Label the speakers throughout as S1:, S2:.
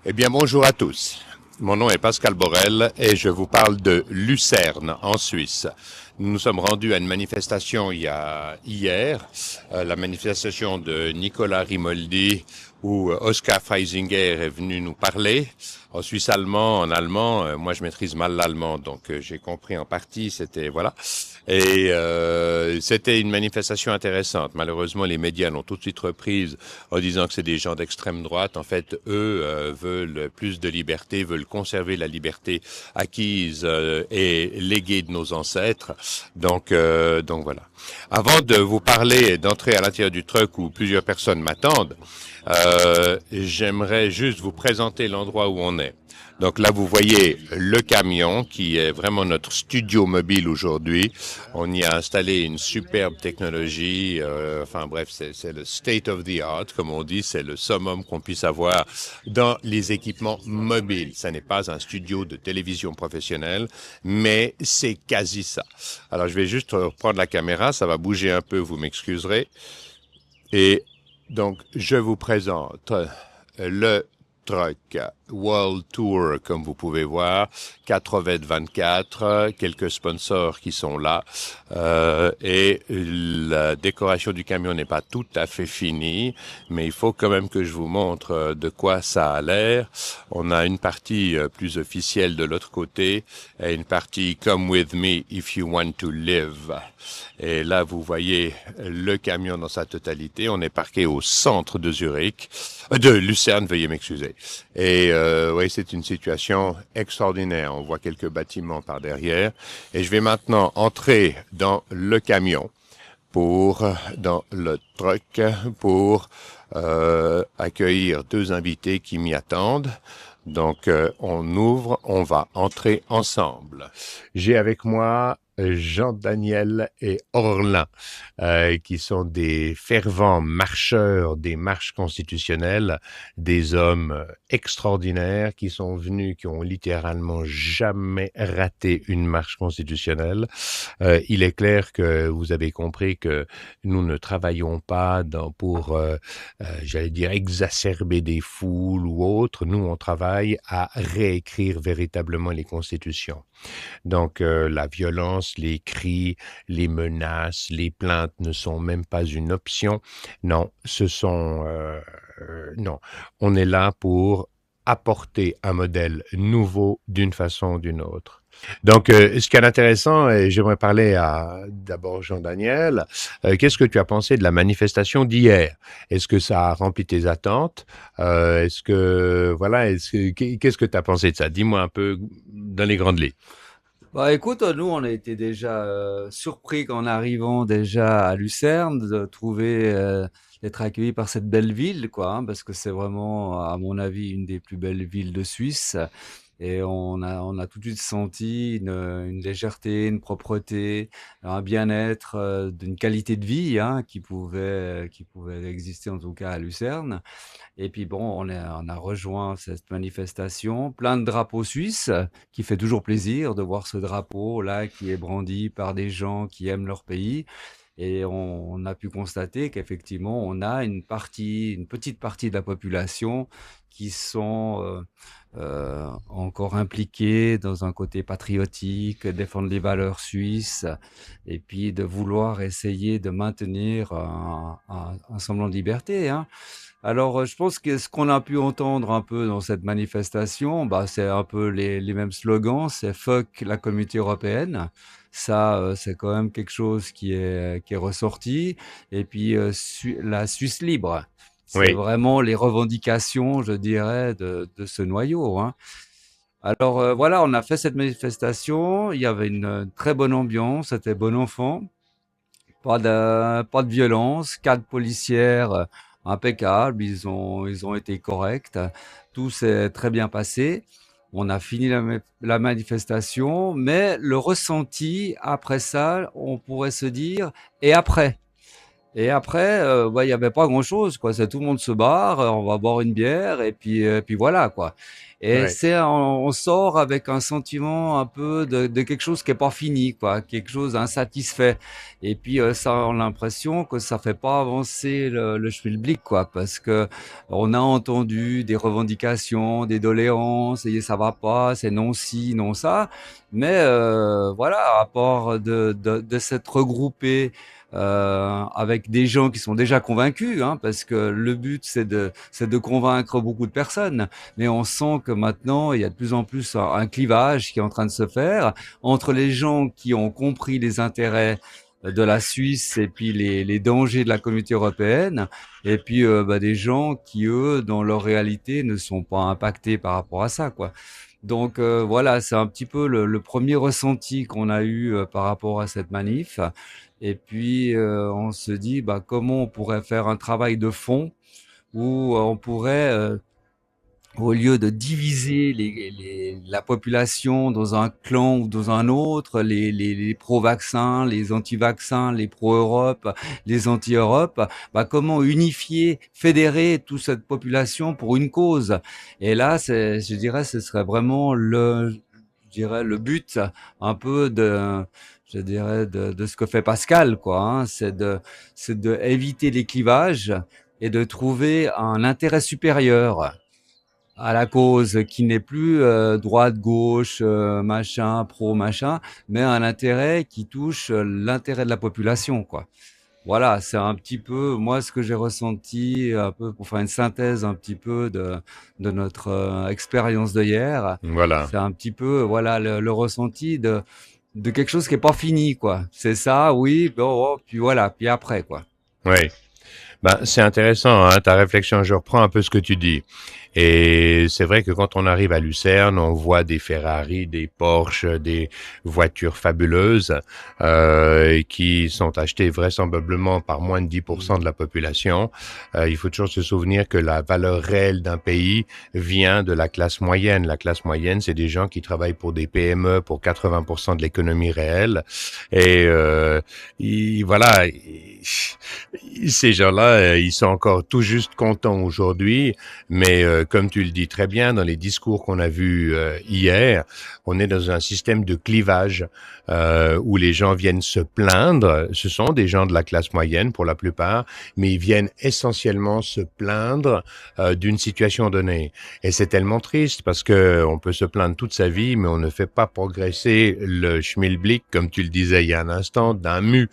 S1: Eh bien, bonjour à tous. Mon nom est Pascal Borel et je vous parle de Lucerne, en Suisse. Nous nous sommes rendus à une manifestation hier, la manifestation de Nicolas Rimoldi, où Oscar Freisinger est venu nous parler. En suisse allemand, en allemand, moi je maîtrise mal l'allemand, donc j'ai compris en partie, c'était voilà. Et c'était une manifestation intéressante. Malheureusement, les médias l'ont tout de suite reprise en disant que c'est des gens d'extrême droite. En fait, eux veulent plus de liberté, veulent conserver la liberté acquise et léguée de nos ancêtres. Donc voilà. Avant de vous parler et d'entrer à l'intérieur du truck où plusieurs personnes m'attendent, j'aimerais juste vous présenter l'endroit où on est. Donc là, vous voyez le camion qui est vraiment notre studio mobile aujourd'hui. On y a installé une superbe technologie. Enfin bref, c'est le state of the art, comme on dit. C'est le summum qu'on puisse avoir dans les équipements mobiles. Ça n'est pas un studio de télévision professionnelle, mais c'est quasi ça. Alors je vais juste reprendre la caméra. Ça va bouger un peu, vous m'excuserez. Et donc, je vous présente le truck World Tour, comme vous pouvez voir, 4 quelques sponsors qui sont là, et la décoration du camion n'est pas tout à fait finie, mais il faut quand même que je vous montre de quoi ça a l'air. On a une partie plus officielle de l'autre côté et une partie Come with me if you want to live. Et là, vous voyez le camion dans sa totalité. On est parqué au centre de Zurich, de Lucerne, veuillez m'excuser. Et oui, c'est une situation extraordinaire. On voit quelques bâtiments par derrière. Et je vais maintenant entrer dans le camion dans le truck pour accueillir deux invités qui m'y attendent. Donc, on ouvre, on va entrer ensemble. J'ai avec moi Jean-Daniel et Orlin, qui sont des fervents marcheurs des marches constitutionnelles, des hommes extraordinaires qui sont venus, qui ont littéralement jamais raté une marche constitutionnelle. Il est clair que vous avez compris que nous ne travaillons pas pour, j'allais dire, exacerber des foules ou autres. Nous, on travaille à réécrire véritablement les constitutions. Donc, la violence, les cris, les menaces, les plaintes ne sont même pas une option. Non, non, on est là pour apporter un modèle nouveau d'une façon ou d'une autre. Donc, ce qui est intéressant, et j'aimerais parler à d'abord Jean-Daniel, qu'est-ce que tu as pensé de la manifestation d'hier? Est-ce que ça a rempli tes attentes? Qu'est-ce que tu as pensé de ça? Dis-moi un peu dans les grandes lignes.
S2: Bah écoute, nous on a été déjà surpris qu'en arrivant déjà à Lucerne de trouver d'être accueillis par cette belle ville quoi, hein, parce que c'est vraiment à mon avis une des plus belles villes de Suisse et on a tout de suite senti une légèreté, une propreté, un bien-être, d'une qualité de vie hein, qui pouvait exister en tout cas à Lucerne. Et puis bon, on a rejoint cette manifestation, plein de drapeaux suisses, qui fait toujours plaisir de voir ce drapeau-là qui est brandi par des gens qui aiment leur pays. Et on a pu constater qu'effectivement, on a une petite partie de la population qui sont encore impliqués dans un côté patriotique, défendre les valeurs suisses, et puis de vouloir essayer de maintenir un semblant de liberté, hein. Alors, je pense que ce qu'on a pu entendre un peu dans cette manifestation, bah, c'est un peu les mêmes slogans, c'est «Fuck la Communauté européenne». Ça, c'est quand même quelque chose qui est ressorti et puis, la Suisse libre. C'est
S1: Oui.
S2: vraiment les revendications, je dirais, de ce noyau, hein. Alors, voilà, on a fait cette manifestation, il y avait une, très bonne ambiance, c'était bon enfant. Pas de violence, cadre policière impeccable, ils ont été corrects, tout s'est très bien passé. On a fini la manifestation, mais le ressenti après ça, on pourrait se dire, et après? Et après, il y avait pas grand-chose, quoi. C'est tout le monde se barre, on va boire une bière et puis voilà, quoi. Et
S1: Ouais,
S2: c'est on sort avec un sentiment un peu de quelque chose qui est pas fini, quoi, quelque chose d'insatisfait. Et puis ça, on a l'impression que ça fait pas avancer le schmilblick, quoi, parce que on a entendu des revendications, des doléances, et ça va pas, c'est non ci, non ça. Mais voilà, à part de s'être regroupé avec des gens qui sont déjà convaincus, hein, parce que le but c'est de convaincre beaucoup de personnes. Mais on sent que maintenant il y a de plus en plus un clivage qui est en train de se faire entre les gens qui ont compris les intérêts de la Suisse et puis les dangers de la communauté européenne, et puis des gens qui eux dans leur réalité ne sont pas impactés par rapport à ça, quoi. Donc voilà, c'est un petit peu le premier ressenti qu'on a eu par rapport à cette manif. Et puis on se dit bah, comment on pourrait faire un travail de fond où on pourrait, au lieu de diviser la population dans un clan ou dans un autre, les pro-vaccins, les anti-vaccins, les pro-Europe, les anti-Europe, bah, comment unifier, fédérer toute cette population pour une cause. Et là, je dirais, ce serait vraiment je dirais, le but un peu je dirais, de ce que fait Pascal, quoi, hein, c'est de éviter les clivages et de trouver un intérêt supérieur à la cause qui n'est plus droite, gauche, machin, pro, machin, mais un intérêt qui touche l'intérêt de la population, quoi. Voilà, c'est un petit peu moi ce que j'ai ressenti un peu pour faire une synthèse un petit peu de notre expérience de hier.
S1: voilà.
S2: C'est un petit peu voilà le ressenti de quelque chose qui est pas fini, quoi. C'est ça, oui, bon, oh, puis voilà, puis après, quoi.
S1: Ouais. Ben, c'est intéressant, hein, ta réflexion. Je reprends un peu ce que tu dis. Et c'est vrai que quand on arrive à Lucerne, on voit des Ferrari, des Porsche, des voitures fabuleuses qui sont achetées vraisemblablement par moins de 10% de la population. Il faut toujours se souvenir que la valeur réelle d'un pays vient de la classe moyenne. La classe moyenne, c'est des gens qui travaillent pour des PME pour 80% de l'économie réelle. Et voilà, ces gens-là, ils sont encore tout juste contents aujourd'hui, mais comme tu le dis très bien, dans les discours qu'on a vus hier, on est dans un système de clivage où les gens viennent se plaindre. Ce sont des gens de la classe moyenne pour la plupart, mais ils viennent essentiellement se plaindre d'une situation donnée. Et c'est tellement triste parce que on peut se plaindre toute sa vie, mais on ne fait pas progresser le schmilblick, comme tu le disais il y a un instant, d'un mu.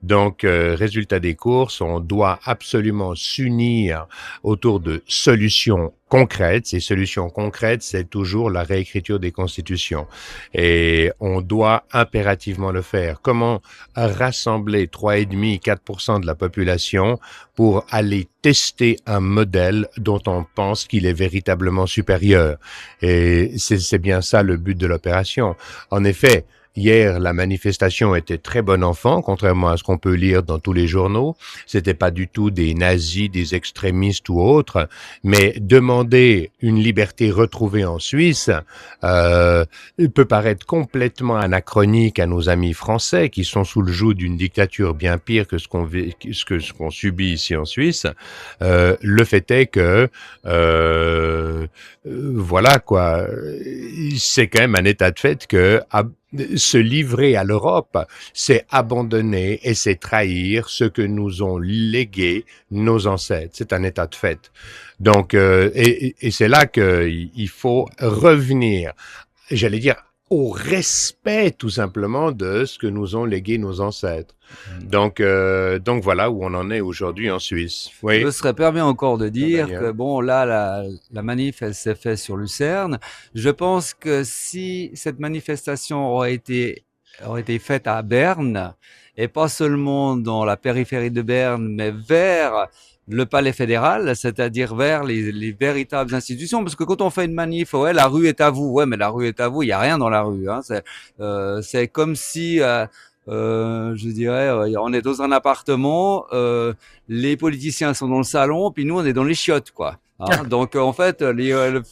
S1: Donc, résultat des courses, on doit absolument s'unir autour de solutions concrètes. Ces solutions concrètes, c'est toujours la réécriture des constitutions. Et on doit impérativement le faire. Comment rassembler 3,5-4% de la population pour aller tester un modèle dont on pense qu'il est véritablement supérieur? Et c'est bien ça le but de l'opération. En effet, hier, la manifestation était très bon enfant, contrairement à ce qu'on peut lire dans tous les journaux. C'était pas du tout des nazis, des extrémistes ou autres, mais demander une liberté retrouvée en Suisse peut paraître complètement anachronique à nos amis français qui sont sous le joug d'une dictature bien pire que ce qu'on subit ici en Suisse. Le fait est que voilà quoi, c'est quand même un état de fait que se livrer à l'Europe, c'est abandonner et c'est trahir ce que nous ont légué nos ancêtres. C'est un état de fait. Donc, et c'est là qu'il faut revenir, j'allais dire, au respect tout simplement de ce que nous ont légué nos ancêtres. Donc voilà où on en est aujourd'hui en Suisse.
S2: Je
S1: Oui,
S2: me serais permis encore de dire que
S1: Daniel.
S2: bon, là, la manif, elle s'est faite sur Lucerne. Je pense que si cette manifestation aurait été faite à Berne, et pas seulement dans la périphérie de Berne, mais vers le palais fédéral, c'est-à-dire vers les véritables institutions, parce que quand on fait une manif, ouais, la rue est à vous, ouais, mais la rue est à vous, il y a rien dans la rue, hein. C'est comme si je dirais, on est dans un appartement, les politiciens sont dans le salon, puis nous on est dans les chiottes, quoi. hein. Donc, en fait,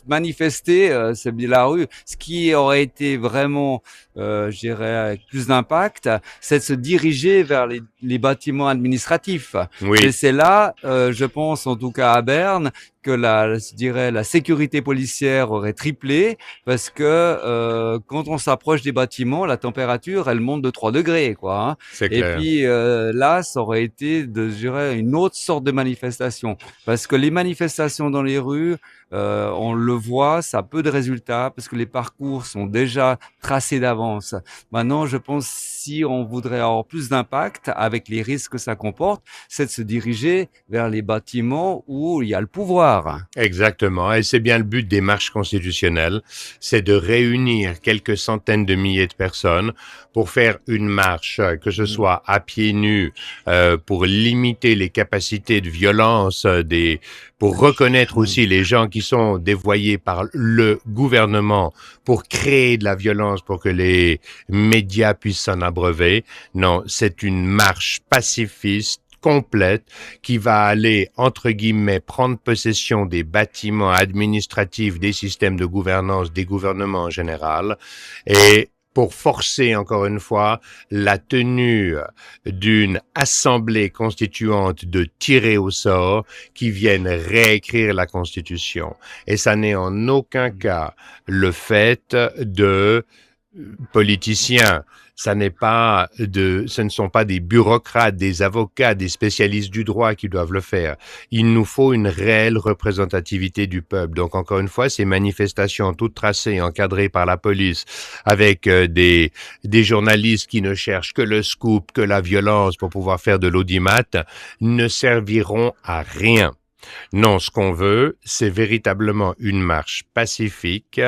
S2: manifester, c'est bien la rue. Ce qui aurait été vraiment, je dirais, avec plus d'impact, c'est de se diriger vers les bâtiments administratifs. Et
S1: Oui,
S2: c'est là, je pense, en tout cas à Berne, que je dirais, la sécurité policière aurait triplé parce que quand on s'approche des bâtiments, la température, elle monte de 3 degrés, quoi, hein.
S1: c'est
S2: Et
S1: clair.
S2: puis là, ça aurait été, je dirais, une autre sorte de manifestation. Parce que les manifestations dans les rues, on le voit, ça a peu de résultats parce que les parcours sont déjà tracés d'avance. Maintenant, je pense si on voudrait avoir plus d'impact avec les risques que ça comporte, c'est de se diriger vers les bâtiments où il y a le pouvoir.
S1: Exactement. Et c'est bien le but des marches constitutionnelles, c'est de réunir quelques centaines de milliers de personnes pour faire une marche, que ce
S2: Mm.
S1: soit à pieds nus, pour limiter les capacités de violence pour reconnaître
S2: Mm.
S1: aussi les gens qui sont dévoyés par le gouvernement, pour créer de la violence, pour que les médias puissent s'en abreuver. Non, c'est une marche pacifiste complète qui va aller, entre guillemets, prendre possession des bâtiments administratifs, des systèmes de gouvernance, des gouvernements en général, et pour forcer, encore une fois, la tenue d'une assemblée constituante de tirés au sort qui viennent réécrire la Constitution. Et ça n'est en aucun cas le fait de politiciens. Ce ne sont pas des bureaucrates, des avocats, des spécialistes du droit qui doivent le faire. Il nous faut une réelle représentativité du peuple. Donc, encore une fois, ces manifestations toutes tracées, encadrées par la police, avec des journalistes qui ne cherchent que le scoop, que la violence pour pouvoir faire de l'audimat, ne serviront à rien. Non, ce qu'on veut, c'est véritablement une marche pacifique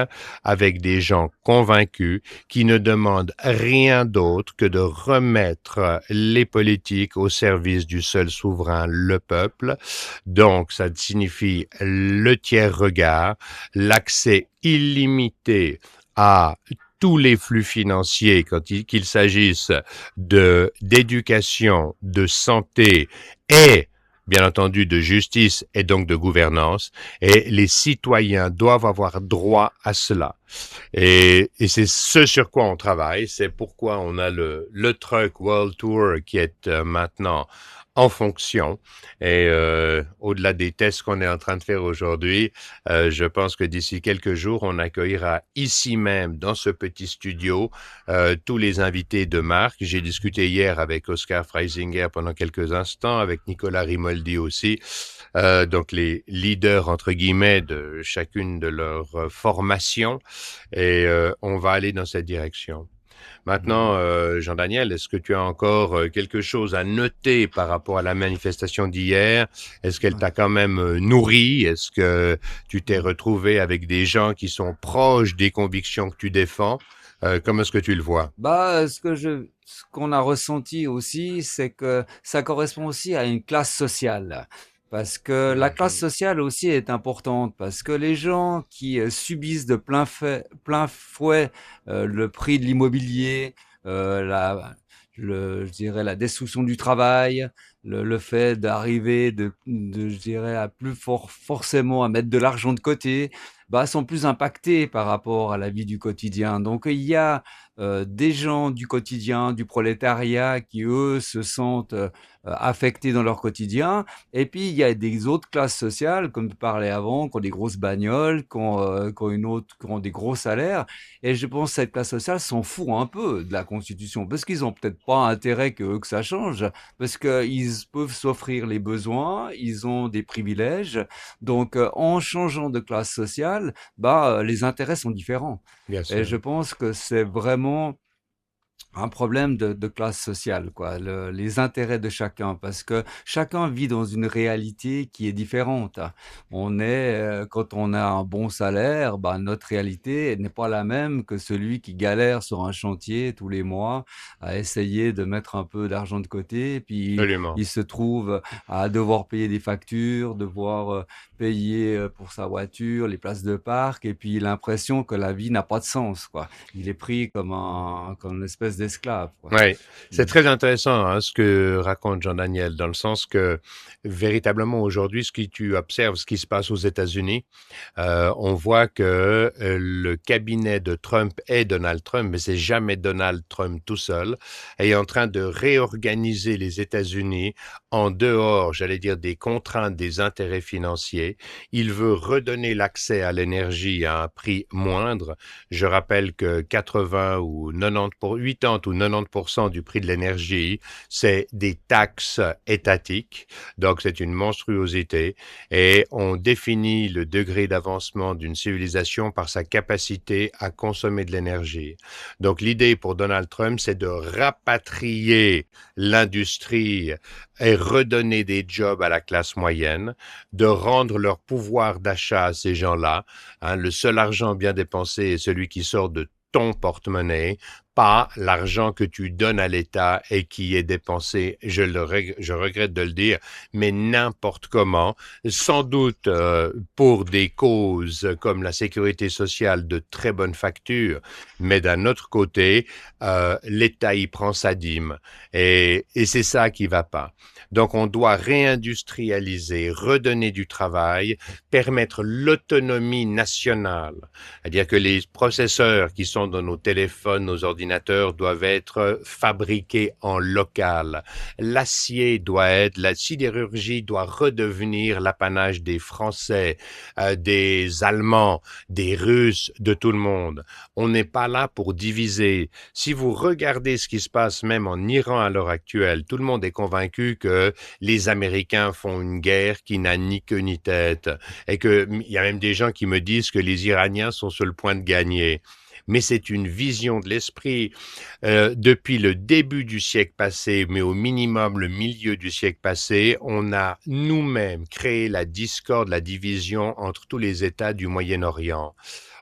S1: avec des gens convaincus qui ne demandent rien d'autre que de remettre les politiques au service du seul souverain, le peuple. Donc, ça signifie le tiers regard, l'accès illimité à tous les flux financiers, qu'il s'agisse d'éducation, de santé et bien entendu de justice et donc de gouvernance, et les citoyens doivent avoir droit à cela. Et c'est ce sur quoi on travaille, c'est pourquoi on a le Truck World Tour qui est maintenant en fonction. Et au-delà des tests qu'on est en train de faire aujourd'hui, je pense que d'ici quelques jours, on accueillera ici même, dans ce petit studio, tous les invités de marque. J'ai discuté hier avec Oscar Freisinger pendant quelques instants, avec Nicolas Rimoldi aussi, donc les leaders, entre guillemets, de chacune de leurs formations. Et on va aller dans cette direction. Maintenant,
S2: Mhm.
S1: Jean-Daniel, est-ce que tu as encore quelque chose à noter par rapport à la manifestation d'hier? Est-ce qu'elle t'a quand même nourri? Est-ce que tu t'es
S2: Mhm.
S1: retrouvé avec des gens qui sont proches des convictions que tu défends? Comment est-ce que tu le vois?
S2: Bah, ce qu'on a ressenti aussi, c'est que ça correspond aussi à une classe sociale. Parce que la classe sociale aussi est importante, parce que les gens qui subissent de plein fouet le prix de l'immobilier, je dirais la destruction du travail, le fait d'arriver je dirais, à plus forcément à mettre de l'argent de côté, bah, sont plus impactés par rapport à la vie du quotidien. Donc il y a des gens du quotidien, du prolétariat qui, eux, se sentent affectés dans leur quotidien. Et puis, il y a des autres classes sociales, comme tu parlais avant, qui ont des grosses bagnoles, qui ont des gros salaires. Et je pense que cette classe sociale s'en fout un peu de la Constitution, parce qu'ils ont peut-être pas intérêt que ça change, parce qu'ils peuvent s'offrir les besoins, ils ont des privilèges. Donc, en changeant de classe sociale, bah, les intérêts sont différents.
S1: Bien
S2: Et
S1: sûr.
S2: je pense que c'est vraiment un problème de classe sociale, quoi, les intérêts de chacun, parce que chacun vit dans une réalité qui est différente. Quand on a un bon salaire, bah, notre réalité n'est pas la même que celui qui galère sur un chantier tous les mois à essayer de mettre un peu d'argent de côté, puis
S1: Absolument.
S2: il se trouve à devoir payer des factures, payer pour sa voiture, les places de parc, et puis l'impression que la vie n'a pas de sens, quoi. Il est pris comme une espèce d'esclave, quoi.
S1: Oui, c'est
S2: Mm.
S1: très intéressant hein, ce que raconte Jean-Daniel, dans le sens que véritablement aujourd'hui, ce que tu observes, ce qui se passe aux États-Unis, on voit que le cabinet de Trump et Donald Trump, mais c'est jamais Donald Trump tout seul, est en train de réorganiser les États-Unis en dehors, j'allais dire, des contraintes des intérêts financiers. Il veut redonner l'accès à l'énergie à un prix moindre. Je rappelle que 80 ou 90 pour 80 ou 90% du prix de l'énergie, c'est des taxes étatiques. Donc c'est une monstruosité et on définit le degré d'avancement d'une civilisation par sa capacité à consommer de l'énergie. Donc l'idée pour Donald Trump, c'est de rapatrier l'industrie et redonner des jobs à la classe moyenne, de rendre leur pouvoir d'achat à ces gens-là. Hein, le seul argent bien dépensé est celui qui sort de ton porte-monnaie, pas l'argent que tu donnes à l'État et qui est dépensé, je regrette de le dire, mais n'importe comment, sans doute pour des causes comme la sécurité sociale de très bonne facture, mais d'un autre côté, l'État y prend sa dîme et c'est ça qui va pas. Donc on doit réindustrialiser, redonner du travail, permettre l'autonomie nationale, c'est-à-dire que les processeurs qui sont dans nos téléphones, nos ordinateurs doivent être fabriqués en local. L'acier doit être, la sidérurgie doit redevenir l'apanage des Français, des Allemands, des Russes, de tout le monde. On n'est pas là pour diviser. Si vous regardez ce qui se passe même en Iran à l'heure actuelle, tout le monde est convaincu que les Américains font une guerre qui n'a ni queue ni tête et que il y a même des gens qui me disent que les Iraniens sont sur le point de gagner. Mais c'est une vision de l'esprit. Depuis le début du siècle passé, mais au minimum le milieu du siècle passé, on a nous-mêmes créé la discorde, la division entre tous les États du Moyen-Orient.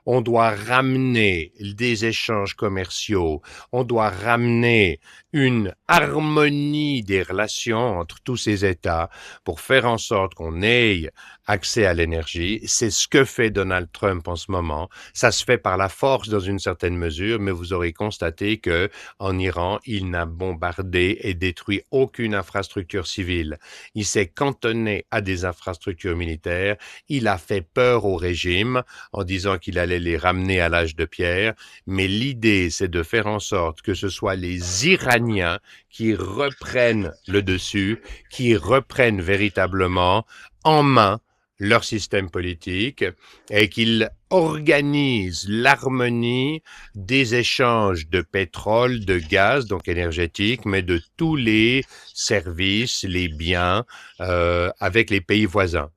S1: On doit ramener des échanges commerciaux, on doit ramener une harmonie des relations entre tous ces États pour faire en sorte qu'on ait accès à l'énergie. C'est ce que fait Donald Trump en ce moment. Ça se fait par la force dans une certaine mesure, mais vous aurez constaté que en Iran, il n'a bombardé et détruit aucune infrastructure civile. Il s'est cantonné à des infrastructures militaires. Il a fait peur au régime en disant qu'il allait les ramener à l'âge de pierre. Mais l'idée, c'est de faire en sorte que ce soit les Iraniens qui reprennent le dessus, qui reprennent véritablement en main leur système politique et qu'ils organisent l'harmonie des échanges de pétrole, de gaz, donc énergétique, mais de tous les services, les biens avec les pays voisins.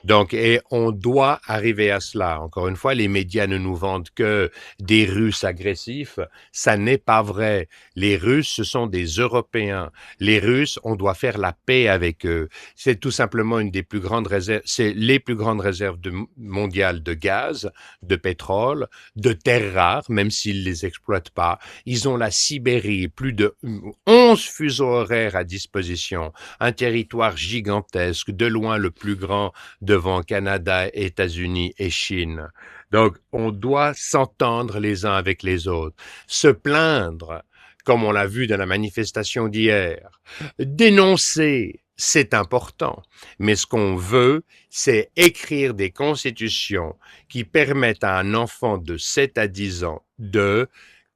S1: Donc, et on doit arriver à cela. Encore une fois, les médias ne nous vendent que des Russes agressifs. Ça n'est pas vrai. Les Russes, ce sont des Européens. Les Russes, on doit faire la paix avec eux. C'est tout simplement une des plus grandes réserves, c'est les plus grandes réserves mondiales de gaz, de pétrole, de terres rares, même s'ils les exploitent pas. Ils ont la Sibérie, plus de 11 fuseaux horaires à disposition, un territoire gigantesque, de loin le plus grand devant Canada, États-Unis et Chine. Donc, on doit s'entendre les uns avec les autres, se plaindre, comme on l'a vu dans la manifestation d'hier, dénoncer, c'est important. Mais ce qu'on veut, c'est écrire des constitutions qui permettent à un enfant de 7 à 10 ans de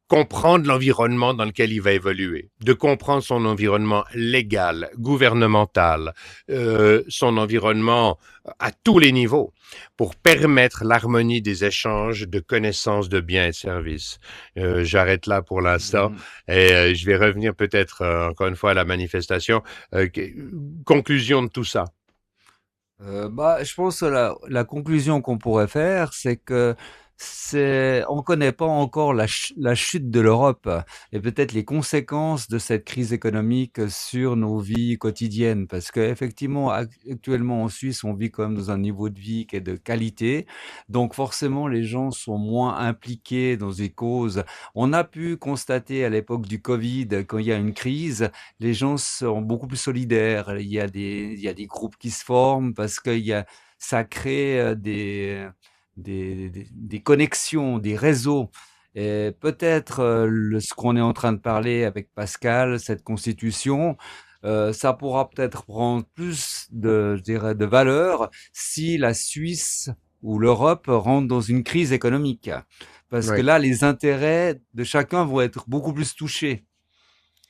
S1: comprendre l'environnement dans lequel il va évoluer, de comprendre son environnement légal, gouvernemental, son environnement à tous les niveaux, pour permettre l'harmonie des échanges de connaissances, de biens et de services. J'arrête là pour l'instant
S2: Mhm.
S1: et je vais revenir peut-être encore une fois à la manifestation. Conclusion de tout ça.
S2: Je pense que la conclusion qu'on pourrait faire, c'est que on connaît pas encore la chute de l'Europe et peut-être les conséquences de cette crise économique sur nos vies quotidiennes. Parce qu'effectivement, actuellement en Suisse, on vit quand même dans un niveau de vie qui est de qualité. Donc forcément, les gens sont moins impliqués dans des causes. On a pu constater à l'époque du Covid, quand il y a une crise, les gens sont beaucoup plus solidaires. Il y a des groupes qui se forment parce qu'il y a ça crée des connexions, des réseaux. Et peut-être ce qu'on est en train de parler avec Pascal, cette constitution, ça pourra peut-être prendre plus je dirais, de valeur si la Suisse ou l'Europe rentre dans une crise économique. Parce que
S1: Oui.
S2: là, les intérêts de chacun vont être beaucoup plus touchés.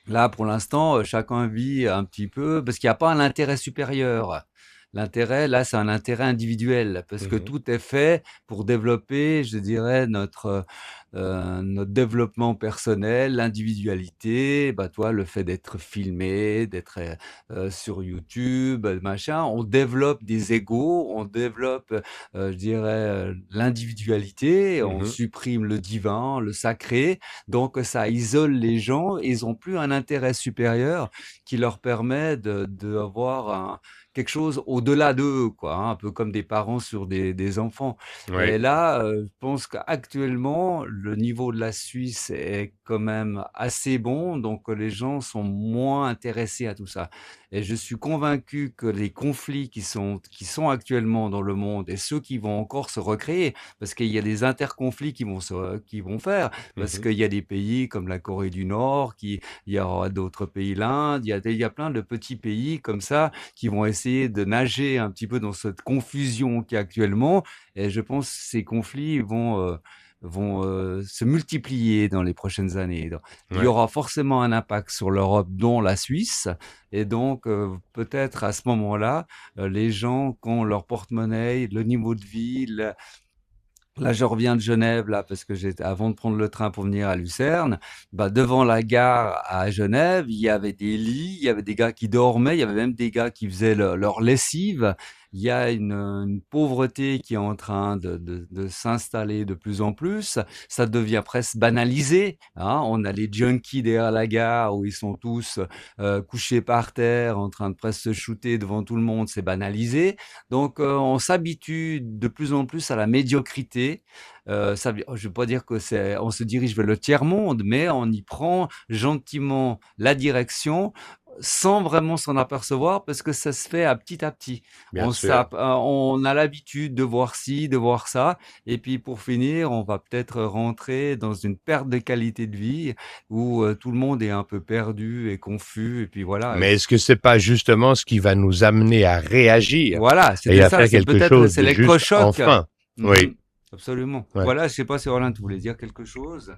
S2: Là, pour l'instant, chacun vit un petit peu parce qu'il n'y a pas un intérêt supérieur. L'intérêt, là, c'est un intérêt individuel parce que
S1: Mhm.
S2: tout est fait pour développer, je dirais, notre développement personnel, l'individualité. Bah, toi, le fait d'être filmé, d'être sur YouTube, machin, on développe des égos, on développe, je dirais, l'individualité, on
S1: Mhm.
S2: supprime le divin, le sacré. Donc, ça isole les gens et ils ont plus un intérêt supérieur qui leur permet d'avoir quelque chose au-delà d'eux, quoi, hein, un peu comme des parents sur des enfants. Et
S1: Oui.
S2: là, je pense qu'actuellement, le niveau de la Suisse est quand même assez bon, donc les gens sont moins intéressés à tout ça. Et je suis convaincu que les conflits qui sont actuellement dans le monde et ceux qui vont encore se recréer, parce qu'il y a des interconflits qui vont faire, parce
S1: Mhm.
S2: qu'il y a des pays comme la Corée du Nord, il y aura d'autres pays, l'Inde, il y a plein de petits pays comme ça qui vont essayer de nager un petit peu dans cette confusion qui est actuellement. Et je pense que ces conflits vont se multiplier dans les prochaines années. Donc, il y
S1: Ouais.
S2: aura forcément un impact sur l'Europe, dont la Suisse. Et donc, peut-être à ce moment-là, les gens qui ont leur porte-monnaie, le niveau de vie, là, je reviens de Genève, là, parce que avant de prendre le train pour venir à Lucerne, bah, devant la gare à Genève, il y avait des lits, il y avait des gars qui dormaient, il y avait même des gars qui faisaient leur lessive. Il y a une pauvreté qui est en train de s'installer de plus en plus. Ça devient presque banalisé, hein. On a les junkies derrière la gare où ils sont tous couchés par terre, en train de presque se shooter devant tout le monde. C'est banalisé. Donc, on s'habitue de plus en plus à la médiocrité. Je ne veux pas dire on se dirige vers le tiers-monde, mais on y prend gentiment la direction sans vraiment s'en apercevoir parce que ça se fait à petit.
S1: Bien sûr.
S2: On a l'habitude de voir ci, de voir ça. Et puis, pour finir, on va peut-être rentrer dans une perte de qualité de vie où tout le monde est un peu perdu et confus. Et puis voilà.
S1: Mais est-ce que c'est pas justement ce qui va nous amener à réagir
S2: Voilà,
S1: et
S2: c'était
S1: à
S2: ça,
S1: faire
S2: c'est
S1: quelque
S2: peut-être
S1: chose
S2: c'est
S1: de juste
S2: l'électrochoc.
S1: enfin?
S2: Mmh.
S1: Oui.
S2: Absolument.
S1: Ouais.
S2: Voilà, je sais pas si Roland, tu voulais dire quelque chose?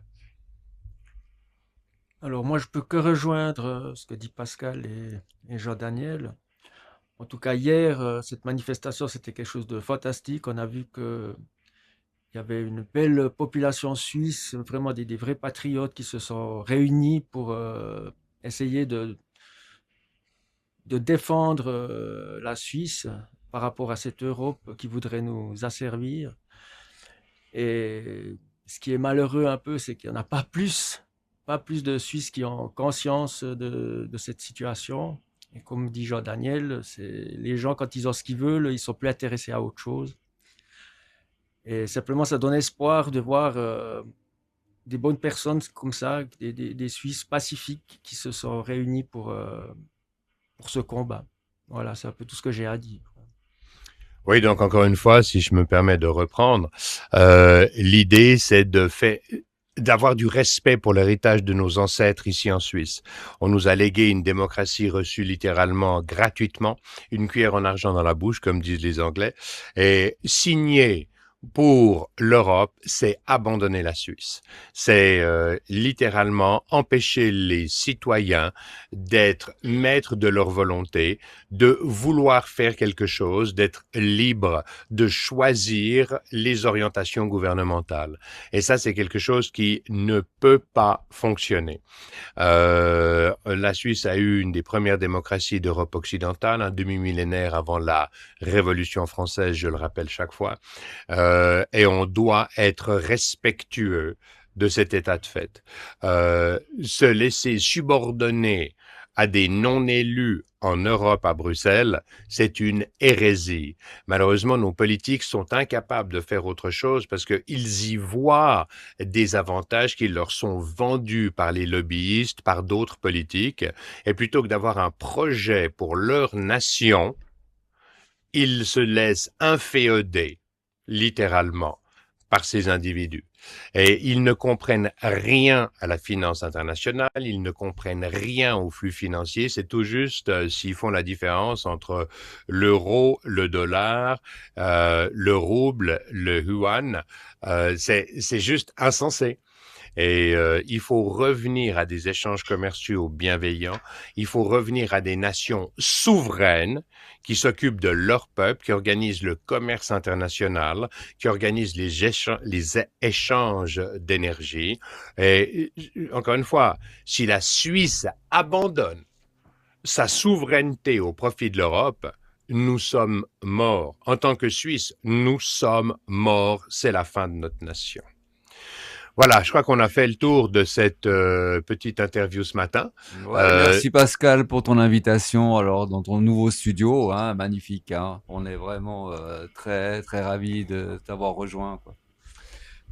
S3: Alors moi, je peux que rejoindre ce que dit Pascal et Jean-Daniel. En tout cas, hier, cette manifestation, c'était quelque chose de fantastique. On a vu que il y avait une belle population suisse, vraiment des vrais patriotes qui se sont réunis pour essayer de défendre la Suisse par rapport à cette Europe qui voudrait nous asservir. Et ce qui est malheureux un peu, c'est qu'il n'y en a pas plus de Suisses qui ont conscience de cette situation. Et comme dit Jean-Daniel, c'est les gens, quand ils ont ce qu'ils veulent, ils sont plus intéressés à autre chose. Et simplement, ça donne espoir de voir des bonnes personnes comme ça, des Suisses pacifiques qui se sont réunis pour ce combat. Voilà, c'est un peu tout ce que j'ai à dire.
S1: Oui, donc encore une fois, si je me permets de reprendre, l'idée c'est d'avoir du respect pour l'héritage de nos ancêtres ici en Suisse. On nous a légué une démocratie reçue littéralement gratuitement, une cuillère en argent dans la bouche, comme disent les Anglais, et signer pour l'Europe, c'est abandonner la Suisse. C'est littéralement empêcher les citoyens d'être maîtres de leur volonté, de vouloir faire quelque chose, d'être libres de choisir les orientations gouvernementales. Et ça, c'est quelque chose qui ne peut pas fonctionner. La Suisse a eu une des premières démocraties d'Europe occidentale, un demi-millénaire avant la Révolution française, je le rappelle chaque fois, et on doit être respectueux de cet état de fait. Se laisser subordonner à des non-élus en Europe, à Bruxelles, c'est une hérésie. Malheureusement, nos politiques sont incapables de faire autre chose parce qu'ils y voient des avantages qui leur sont vendus par les lobbyistes, par d'autres politiques, et plutôt que d'avoir un projet pour leur nation, ils se laissent inféoder, littéralement, par ces individus. Et ils ne comprennent rien à la finance internationale, ils ne comprennent rien aux flux financiers, c'est tout juste s'ils font la différence entre l'euro, le dollar, le rouble, le yuan, c'est juste insensé. Et il faut revenir à des échanges commerciaux bienveillants, il faut revenir à des nations souveraines qui s'occupent de leur peuple, qui organisent le commerce international, qui organisent les échanges d'énergie. Et encore une fois, si la Suisse abandonne sa souveraineté au profit de l'Europe, nous sommes morts. En tant que Suisse, nous sommes morts. C'est la fin de notre nation. Voilà, je crois qu'on a fait le tour de cette petite interview ce matin.
S2: Ouais, merci Pascal pour ton invitation alors dans ton nouveau studio, hein, magnifique, hein. On est vraiment très très ravis de t'avoir rejoint, quoi.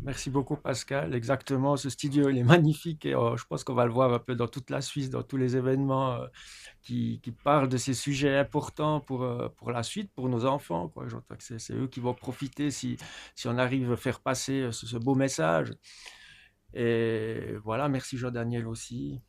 S3: Merci beaucoup Pascal. Exactement, ce studio il est magnifique et je pense qu'on va le voir un peu dans toute la Suisse, dans tous les événements qui parlent de ces sujets importants pour la suite, pour nos enfants, quoi. J'entends que c'est eux qui vont profiter si on arrive à faire passer ce beau message. Et voilà, merci Jean-Daniel aussi.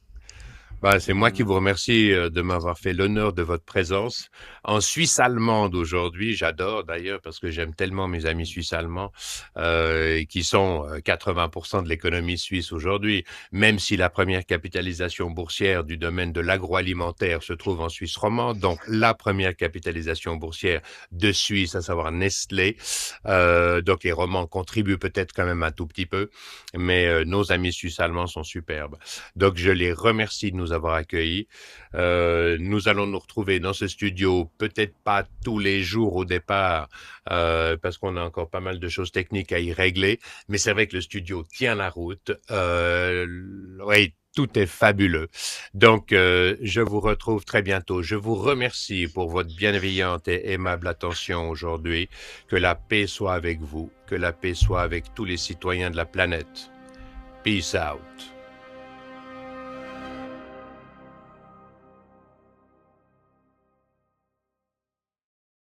S1: C'est moi qui vous remercie de m'avoir fait l'honneur de votre présence en Suisse allemande aujourd'hui. J'adore d'ailleurs parce que j'aime tellement mes amis suisses allemands qui sont 80% de l'économie suisse aujourd'hui. Même si la première capitalisation boursière du domaine de l'agroalimentaire se trouve en Suisse romande, donc la première capitalisation boursière de Suisse, à savoir Nestlé. Donc les Romands contribuent peut-être quand même un tout petit peu, mais nos amis suisses allemands sont superbes. Donc je les remercie de nous avoir accueillis. Nous allons nous retrouver dans ce studio, peut-être pas tous les jours au départ, parce qu'on a encore pas mal de choses techniques à y régler, mais c'est vrai que le studio tient la route. Oui, tout est fabuleux. Donc, je vous retrouve très bientôt. Je vous remercie pour votre bienveillante et aimable attention aujourd'hui. Que la paix soit avec vous, que la paix soit avec tous les citoyens de la planète. Peace out.